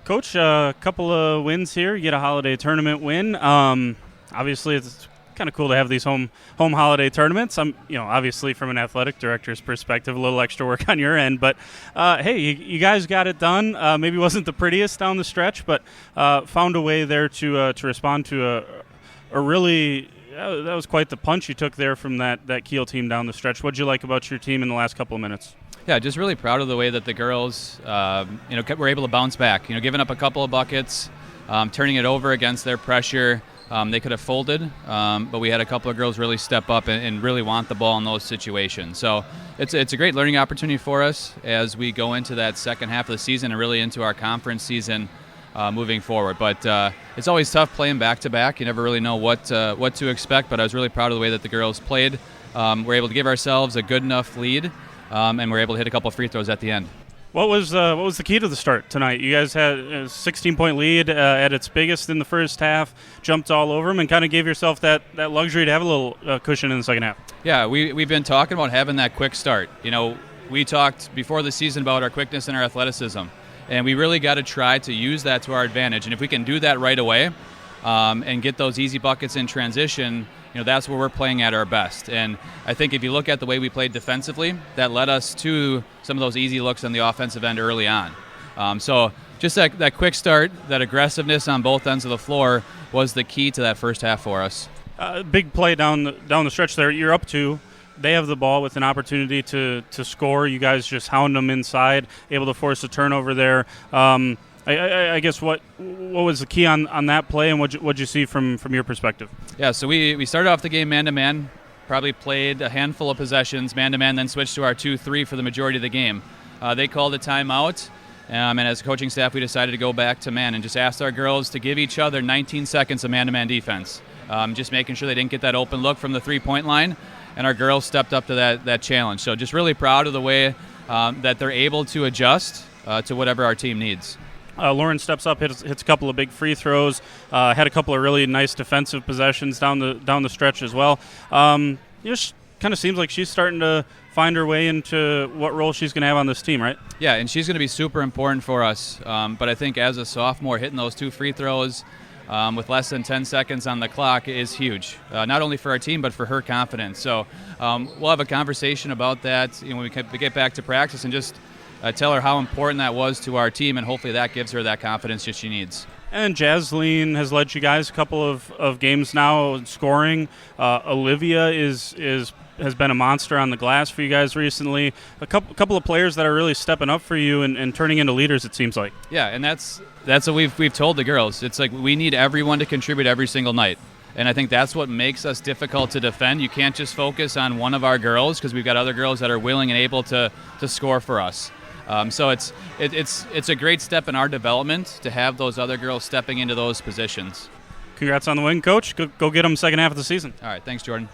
Coach, a couple of wins here. You get a holiday tournament win. Obviously, it's kind of cool to have these home holiday tournaments. Obviously from an athletic director's perspective, a little extra work on your end. But hey, you guys got it done. Maybe wasn't the prettiest down the stretch, but found a way there to respond to a really. That was quite the punch you took there from that Kiel team down the stretch. What'd you like about your team in the last couple of minutes? Yeah, just really proud of the way that the girls, were able to bounce back. Giving up a couple of buckets, turning it over against their pressure. They could have folded, but we had a couple of girls really step up and really want the ball in those situations. So it's a great learning opportunity for us as we go into that second half of the season and really into our conference season moving forward. But it's always tough playing back-to-back. You never really know what to expect, but I was really proud of the way that the girls played. We're able to give ourselves a good enough lead, and we're able to hit a couple of free throws at the end. What was the key to the start tonight? You guys had a 16-point lead at its biggest in the first half, jumped all over them, and kind of gave yourself that luxury to have a little cushion in the second half. Yeah, we've been talking about having that quick start. We talked before the season about our quickness and our athleticism, and we really got to try to use that to our advantage. And if we can do that right away and get those easy buckets in transition, that's where we're playing at our best. And I think if you look at the way we played defensively, that led us to some of those easy looks on the offensive end early on. So just that quick start, that aggressiveness on both ends of the floor was the key to that first half for us. Big play down the stretch there. You're up 2. They have the ball with an opportunity to score. You guys just hound them inside, able to force a turnover there. I guess what was the key on that play, and what'd you see from your perspective? Yeah, so we started off the game man-to-man, probably played a handful of possessions man-to-man, then switched to our 2-3 for the majority of the game. They called a timeout, and as a coaching staff, we decided to go back to man and just asked our girls to give each other 19 seconds of man-to-man defense, just making sure they didn't get that open look from the three-point line, and our girls stepped up to that challenge. So just really proud of the way that they're able to adjust to whatever our team needs. Lauren steps up, hits a couple of big free throws, had a couple of really nice defensive possessions down the stretch as well. Just kind of seems like she's starting to find her way into what role she's going to have on this team, right? Yeah, and she's going to be super important for us. But I think as a sophomore, hitting those 2 free throws with less than 10 seconds on the clock is huge, not only for our team but for her confidence. So we'll have a conversation about that when we get back to practice and just tell her how important that was to our team, and hopefully that gives her that confidence that she needs. And Jasleen has led you guys a couple of games now scoring. Olivia has been a monster on the glass for you guys recently. A couple of players that are really stepping up for you and turning into leaders, it seems like. Yeah, and that's what we've told the girls. It's like we need everyone to contribute every single night. And I think that's what makes us difficult to defend. You can't just focus on one of our girls because we've got other girls that are willing and able to score for us. So it's a great step in our development to have those other girls stepping into those positions. Congrats on the win, Coach. Go get them second half of the season. All right, thanks, Jordan.